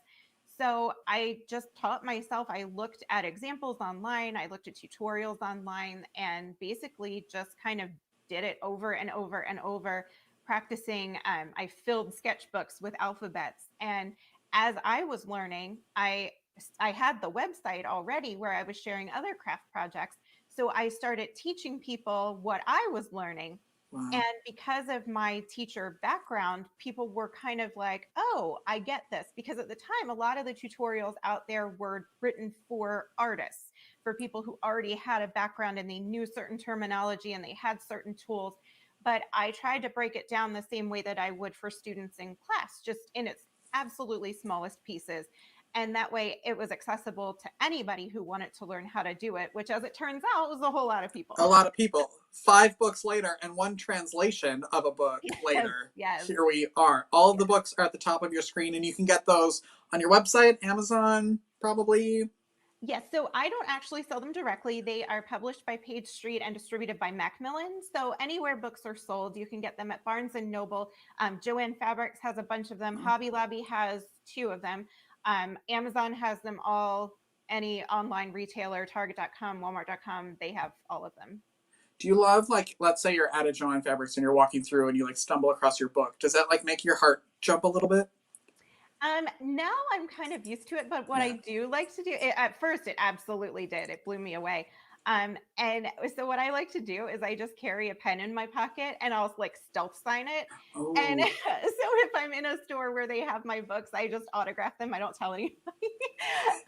So I just taught myself. I looked at examples online, I looked at tutorials online, and basically just kind of did it over and over and over, practicing. I filled sketchbooks with alphabets. And as I was learning, I had the website already where I was sharing other craft projects. So I started teaching people what I was learning. Wow. And because of my teacher background, people were kind of like, oh, I get this. Because at the time, a lot of the tutorials out there were written for artists, for people who already had a background and they knew certain terminology and they had certain tools. But I tried to break it down the same way that I would for students in class, just in its absolutely smallest pieces. And that way it was accessible to anybody who wanted to learn how to do it, which, as it turns out, was a whole lot of people. A lot of people. 5 books later and 1 translation of a book later. Yes. Here we are. All of the books are at the top of your screen, and you can get those on your website, Amazon, probably. Yes, so I don't actually sell them directly. They are published by Page Street and distributed by Macmillan. So anywhere books are sold, you can get them at Barnes & Noble. Joanne Fabrics has a bunch of them. Hobby Lobby has 2 of them. Amazon has them all. Any online retailer, Target.com, Walmart.com, they have all of them. Do you love, like, let's say you're at a Joanne Fabrics and you're walking through and you like stumble across your book. Does that like make your heart jump a little bit? Now I'm kind of used to it, but what I do like to do, at first it absolutely did. It blew me away. And so what I like to do is I just carry a pen in my pocket and I'll like stealth sign it. Oh. And so if I'm in a store where they have my books, I just autograph them. I don't tell anybody.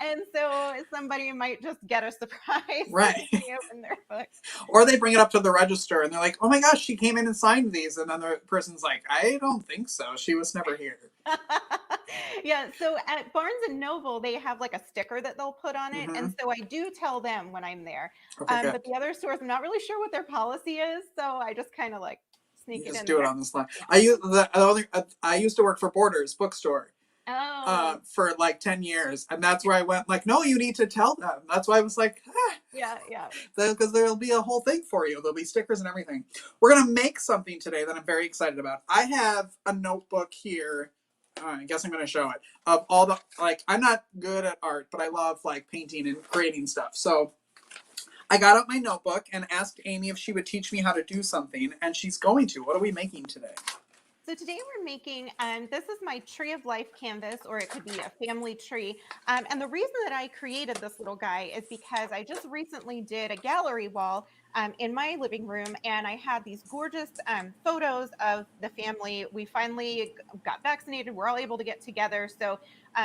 And so somebody might just get a surprise. Right. When they open their book. Or they bring it up to the register and they're like, oh my gosh, she came in and signed these. And then the person's like, I don't think so. She was never here. Yeah, so at Barnes & Noble, they have like a sticker that they'll put on it. And so I do tell them when I'm there. Okay, but the other stores, I'm not really sure what their policy is. So I just kind of like sneak it in. Just do it on the slide. I used to work for Borders bookstore. For like 10 years. And that's where I went like, no, you need to tell them. That's why I was like, Yeah. Because there'll be a whole thing for you. There'll be stickers and everything. We're going to make something today that I'm very excited about. I have a notebook here. I guess I'm going to show it. Of all the, like, I'm not good at art, but I love like painting and creating stuff. So I got out my notebook and asked Amy if she would teach me how to do something. And she's going to. What are we making today? So today we're making, this is my Tree of Life canvas, or it could be a family tree. And the reason that I created this little guy is because I just recently did a gallery wall in my living room, and I had these gorgeous photos of the family. We finally got vaccinated. We're all able to get together. So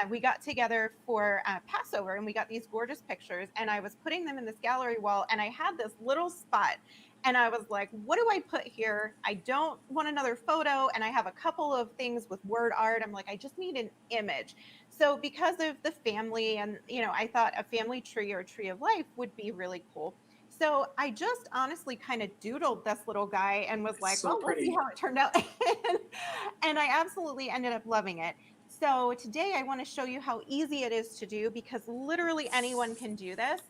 we got together for Passover, and we got these gorgeous pictures, and I was putting them in this gallery wall, and I had this little spot. And I was like, what do I put here? I don't want another photo. And I have a couple of things with word art. I'm like, I just need an image. So because of the family and, I thought a family tree or a tree of life would be really cool. So I just honestly kind of doodled this little guy and was like, so we'll see how it turned out. And I absolutely ended up loving it. So today I want to show you how easy it is to do, because literally anyone can do this.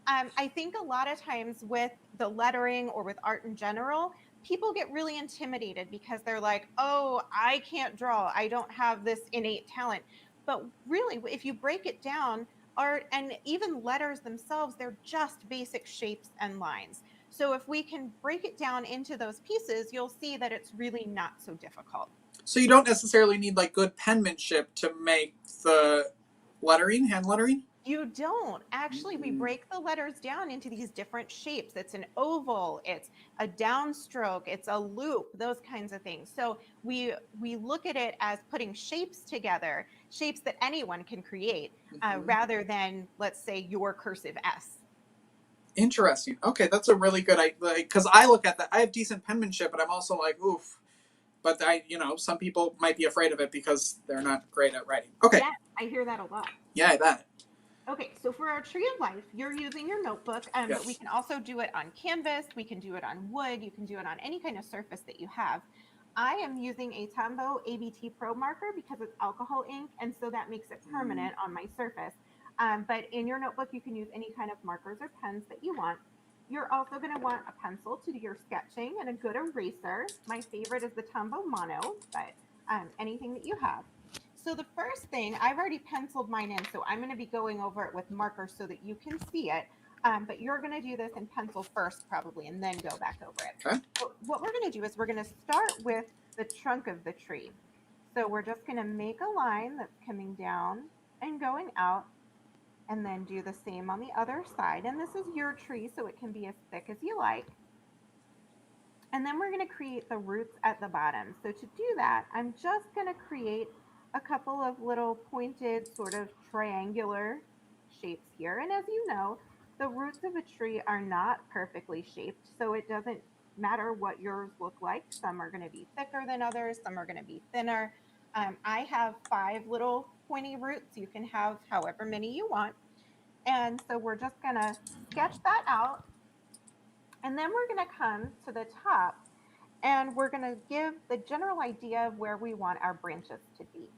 I think a lot of times with the lettering or with art in general, people get really intimidated because they're like, oh, I can't draw. I don't have this innate talent. But really, if you break it down, art and even letters themselves, they're just basic shapes and lines. So if we can break it down into those pieces, you'll see that it's really not so difficult. So you don't necessarily need like good penmanship to make the lettering, hand lettering? You don't. Actually, we break the letters down into these different shapes. It's an oval, it's a downstroke, it's a loop, those kinds of things. So we look at it as putting shapes together, shapes that anyone can create, rather than, let's say, your cursive S. Interesting. Okay, that's a really good idea. Because I look at that, I have decent penmanship, but I'm also like, oof. But some people might be afraid of it because they're not great at writing. Okay. Yeah, I hear that a lot. Yeah, I bet. Okay, so for our tree of life, you're using your notebook, Yes. but we can also do it on canvas. We can do it on wood. You can do it on any kind of surface that you have. I am using a Tombow ABT Pro marker because it's alcohol ink, and so that makes it permanent on my surface. But in your notebook, you can use any kind of markers or pens that you want. You're also going to want a pencil to do your sketching and a good eraser. My favorite is the Tombow Mono, but anything that you have. So the first thing, I've already penciled mine in, so I'm going to be going over it with markers so that you can see it. But you're going to do this in pencil first probably, and then go back over it. Okay. So what we're going to do is we're going to start with the trunk of the tree. So we're just going to make a line that's coming down and going out, and then do the same on the other side. And this is your tree, so it can be as thick as you like. And then we're going to create the roots at the bottom. So to do that, I'm just going to create a couple of little pointed sort of triangular shapes here. And as you know, the roots of a tree are not perfectly shaped, so it doesn't matter what yours look like. Some are going to be thicker than others, some are going to be thinner. I have 5 little pointy roots. You can have however many you want. And so we're just going to sketch that out. And then we're going to come to the top, and we're going to give the general idea of where we want our branches to be.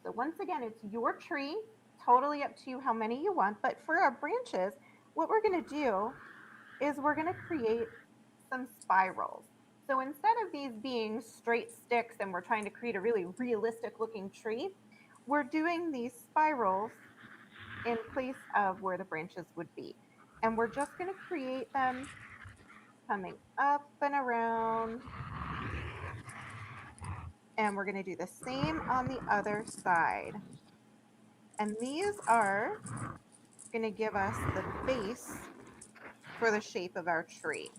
So once again, it's your tree, totally up to you how many you want. But for our branches, what we're going to do is we're going to create some spirals. So instead of these being straight sticks and we're trying to create a really realistic looking tree, we're doing these spirals in place of where the branches would be. And we're just going to create them coming up and around. And we're going to do the same on the other side. And these are going to give us the base for the shape of our tree.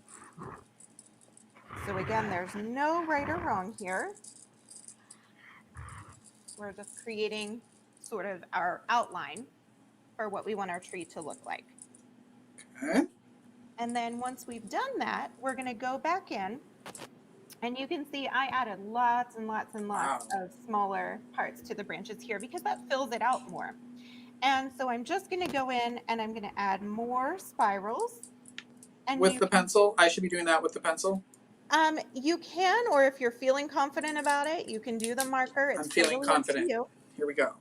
So again, there's no right or wrong here. We're just creating sort of our outline for what we want our tree to look like. Okay. And then once we've done that, we're going to go back in. And you can see I added lots and lots and lots of smaller parts to the branches here because that fills it out more. And so I'm just going to go in and I'm going to add more spirals. And with the pencil? I should be doing that with the pencil? You can, or if you're feeling confident about it, you can do the marker. It's I'm feeling totally confident. up to you. Here we go.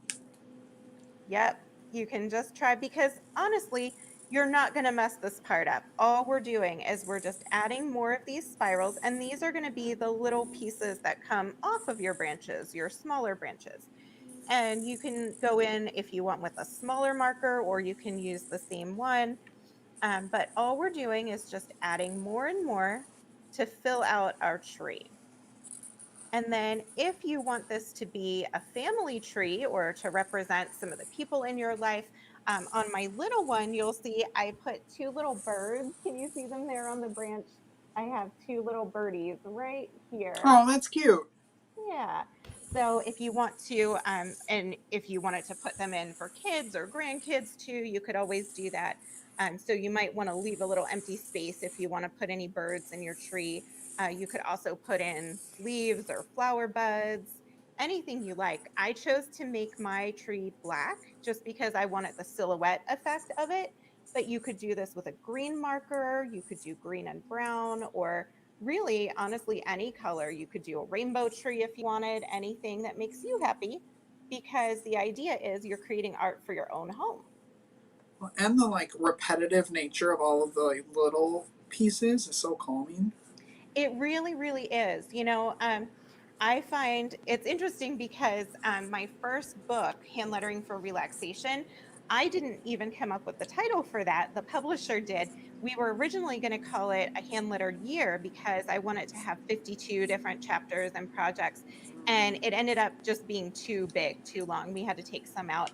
Yep, you can just try, because honestly, you're not going to mess this part up. All we're doing is we're just adding more of these spirals, and these are going to be the little pieces that come off of your branches, your smaller branches. And you can go in if you want with a smaller marker, or you can use the same one. But all we're doing is just adding more and more to fill out our tree. And then if you want this to be a family tree or to represent some of the people in your life, on my little one, you'll see I put 2 little birds. Can you see them there on the branch? I have 2 little birdies right here. Oh, that's cute. Yeah. So if you want to, and if you wanted to put them in for kids or grandkids too, you could always do that. So you might want to leave a little empty space if you want to put any birds in your tree. You could also put in leaves or flower buds, anything you like. I chose to make my tree black just because I wanted the silhouette effect of it. But you could do this with a green marker. You could do green and brown, or really, honestly, any color. You could do a rainbow tree if you wanted, anything that makes you happy, because the idea is you're creating art for your own home. And the like repetitive nature of all of the like, little pieces is so calming. It really, really is. I find it's interesting because my first book, Hand Lettering for Relaxation, I didn't even come up with the title for that. The publisher did. We were originally going to call it a hand lettered year because I wanted to have 52 different chapters and projects. And it ended up just being too big, too long. We had to take some out.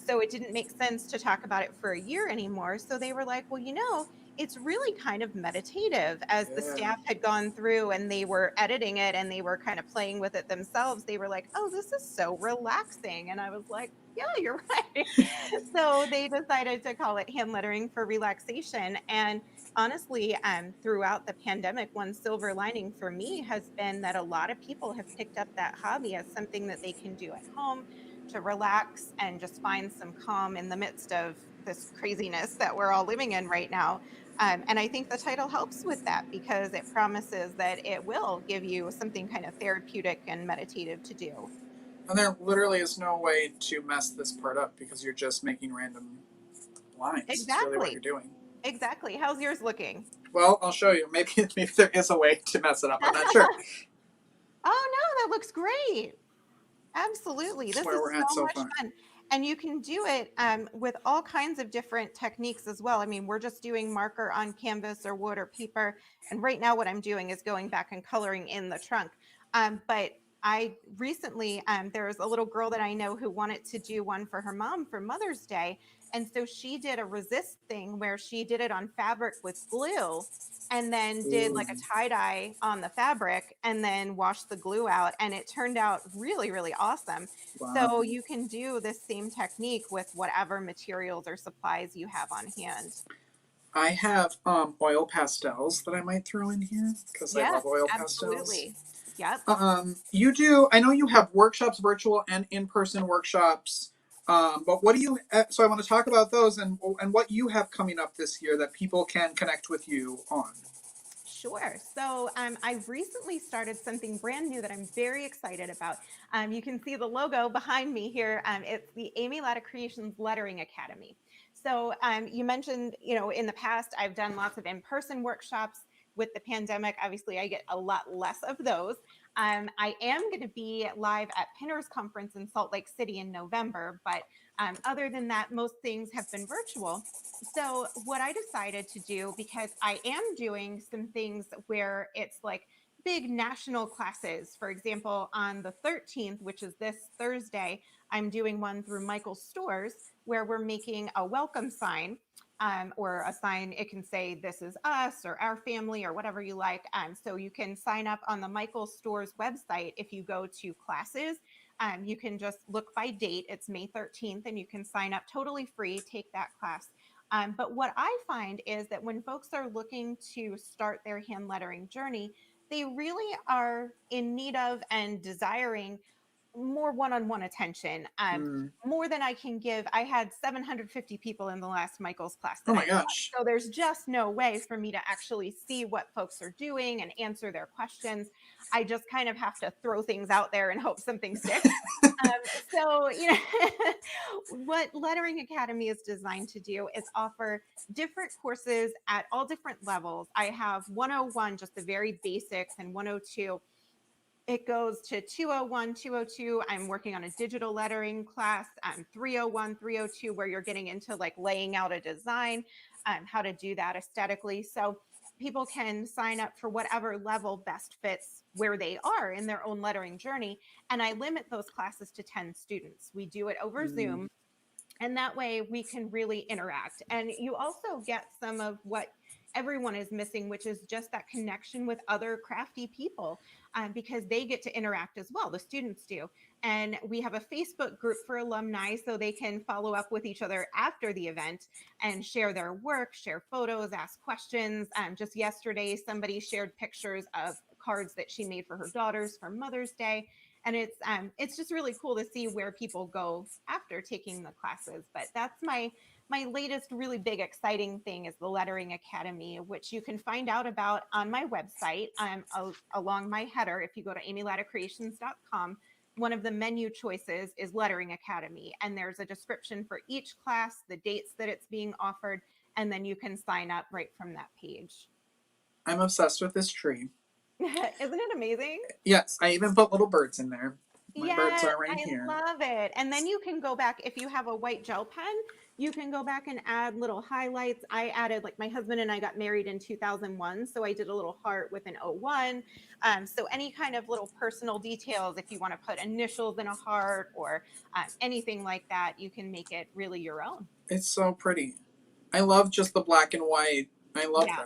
So it didn't make sense to talk about it for a year anymore. So they were like, well, it's really kind of meditative. As the staff had gone through and they were editing it and they were kind of playing with it themselves, they were like, oh, this is so relaxing. And I was like, yeah, you're right. So they decided to call it Hand Lettering for Relaxation. And honestly, throughout the pandemic, one silver lining for me has been that a lot of people have picked up that hobby as something that they can do at home to relax and just find some calm in the midst of this craziness that we're all living in right now. And I think the title helps with that because it promises that it will give you something kind of therapeutic and meditative to do. And there literally is no way to mess this part up because you're just making random lines. Exactly. It's really what you're doing. Exactly. How's yours looking? Well, I'll show you. Maybe there is a way to mess it up. I'm not sure. Oh no, that looks great. Absolutely. That's This where is we're at so so much far. fun. And you can do it with all kinds of different techniques as well. I mean, we're just doing marker on canvas or wood or paper. And right now what I'm doing is going back and coloring in the trunk. But I recently, there was a little girl that I know who wanted to do one for her mom for Mother's Day. And so she did a resist thing where she did it on fabric with glue and then did like a tie-dye on the fabric and then washed the glue out. And it turned out really, really awesome. Wow. So you can do this same technique with whatever materials or supplies you have on hand. I have oil pastels that I might throw in here because I love oil absolutely. pastels. You do, I know you have workshops, virtual and in-person workshops. But what do you, so I want to talk about those and what you have coming up this year that people can connect with you on. Sure. So I recently started something brand new that I'm very excited about. You can see the logo behind me here. It's the Amy Latta Creations Lettering Academy. So you mentioned, in the past, I've done lots of in-person workshops. With the pandemic, obviously, I get a lot less of those. I am going to be live at Pinner's Conference in Salt Lake City in November, but other than that, most things have been virtual. So what I decided to do, because I am doing some things where it's like big national classes, for example, on the 13th, which is this Thursday, I'm doing one through Michael's Stores where we're making a welcome sign. Or a sign, it can say this is us or our family or whatever you like. So you can sign up on the Michael Stores website. If you go to classes, you can just look by date. It's May 13th and you can sign up totally free, take that class. But what I find is that when folks are looking to start their hand lettering journey, they really are in need of and desiring more one-on-one attention, more than I can give. I had 750 people in the last Michael's class. Oh my gosh. So there's just no way for me to actually see what folks are doing and answer their questions. I just kind of have to throw things out there and hope something sticks. So, what Lettering Academy is designed to do is offer different courses at all different levels. I have 101, just the very basics, and 102. It goes to 201, 202. I'm working on a digital lettering class. 301, 302, where you're getting into like laying out a design, how to do that aesthetically. So people can sign up for whatever level best fits where they are in their own lettering journey. And I limit those classes to 10 students. We do it over Zoom. And that way we can really interact. And you also get some of what everyone is missing, which is just that connection with other crafty people, because they get to interact as well. The students do. And we have a Facebook group for alumni so they can follow up with each other after the event and share their work, share photos, ask questions. Just yesterday, somebody shared pictures of cards that she made for her daughters for Mother's Day. And it's just really cool to see where people go after taking the classes. But that's my latest really big exciting thing is the Lettering Academy, which you can find out about on my website along my header. If you go to amylattacreations.com, one of the menu choices is Lettering Academy, and there's a description for each class, the dates that it's being offered, and then you can sign up right from that page. I'm obsessed with this tree. Isn't it amazing? Yes, I even put little birds in there. My birds Yes, are right I here. love it. And then you can go back, if you have a white gel pen, you can go back and add little highlights. I added, like, my husband and I got married in 2001, so I did a little heart with an 01. So any kind of little personal details, if you want to put initials in a heart or anything like that, you can make it really your own. It's so pretty. I love just the black and white. I love Yeah.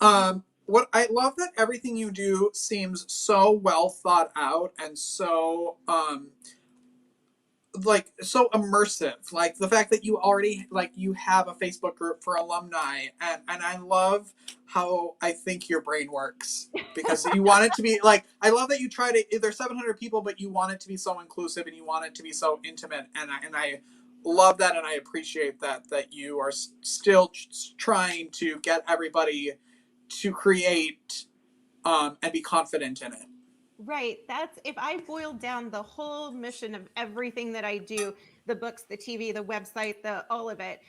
that. What I love that everything you do seems so well thought out and so like so immersive. Like the fact that you already you have a Facebook group for alumni, and I love how I think your brain works, because you want it to be like, I love that you try to, there's 700 people, but you want it to be so inclusive and you want it to be so intimate, and I love that, and I appreciate that you are still trying to get everybody to create and be confident in it. Right. That's, if I boiled down the whole mission of everything that I do, the books, the TV, the website, all of it,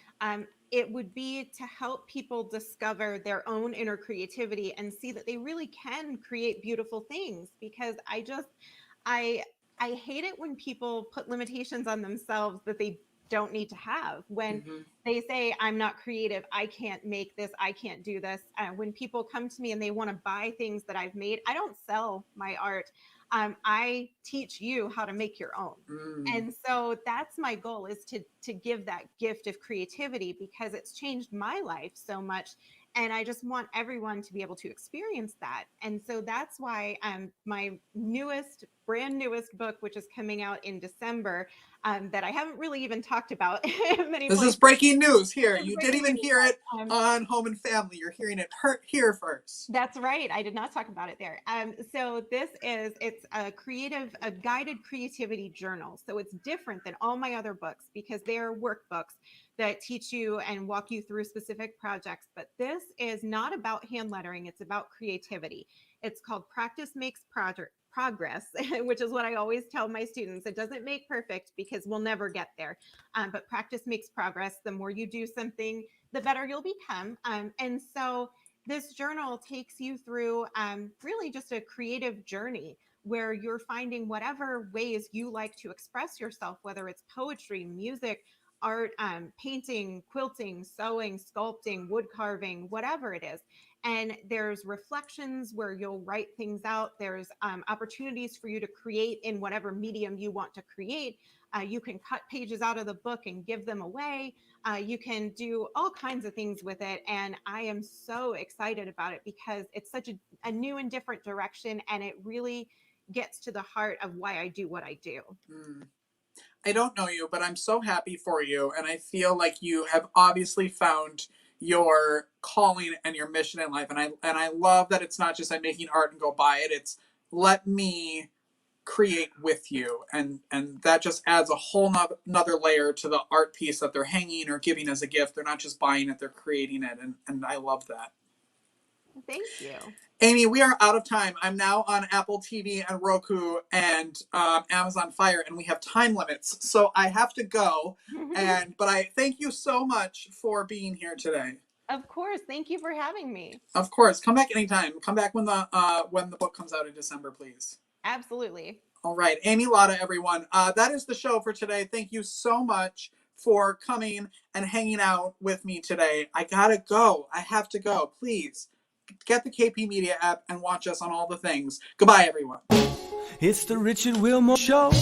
it would be to help people discover their own inner creativity and see that they really can create beautiful things. Because I hate it when people put limitations on themselves that they don't need to have. When they say, I'm not creative, I can't make this, I can't do this. When people come to me and they want to buy things that I've made, I don't sell my art. I teach you how to make your own. And so that's my goal, is to give that gift of creativity, because it's changed my life so much. And I just want everyone to be able to experience that. And so that's why my brand newest book, which is coming out in December, that I haven't really even talked about many This places. is breaking news here. You didn't even hear it on Home and Family. You're hearing it here first. That's right. I did not talk about it there. So it's a guided creativity journal. So it's different than all my other books, because they're workbooks that teach you and walk you through specific projects. But this is not about hand lettering. It's about creativity. It's called Practice Makes Progress, which is what I always tell my students. It doesn't make perfect, because we'll never get there. But practice makes progress. The more you do something, the better you'll become. And so this journal takes you through really just a creative journey, where you're finding whatever ways you like to express yourself, whether it's poetry, music, art, painting, quilting, sewing, sculpting, wood carving, whatever it is. And there's reflections where you'll write things out. There's opportunities for you to create in whatever medium you want to create. You can cut pages out of the book and give them away. You can do all kinds of things with it. And I am so excited about it, because it's such a new and different direction. And it really gets to the heart of why I do what I do. I don't know you, but I'm so happy for you. And I feel like you have obviously found your calling and your mission in life. And I love that it's not just I'm making art and go buy it. It's let me create with you. And that just adds a whole another layer to the art piece that they're hanging or giving as a gift. They're not just buying it, they're creating it. And I love that. Thank you. Amy, we are out of time. I'm now on Apple TV and Roku and Amazon Fire, and we have time limits. So I have to go. But I thank you so much for being here today. Of course. Thank you for having me. Of course. Come back anytime. Come back when the book comes out in December, please. Absolutely. All right. Amy Latta, everyone. That is the show for today. Thank you so much for coming and hanging out with me today. I gotta go. I have to go. Please get the KP Media app and watch us on all the things. Goodbye, everyone. It's the Richard Wilmore Show.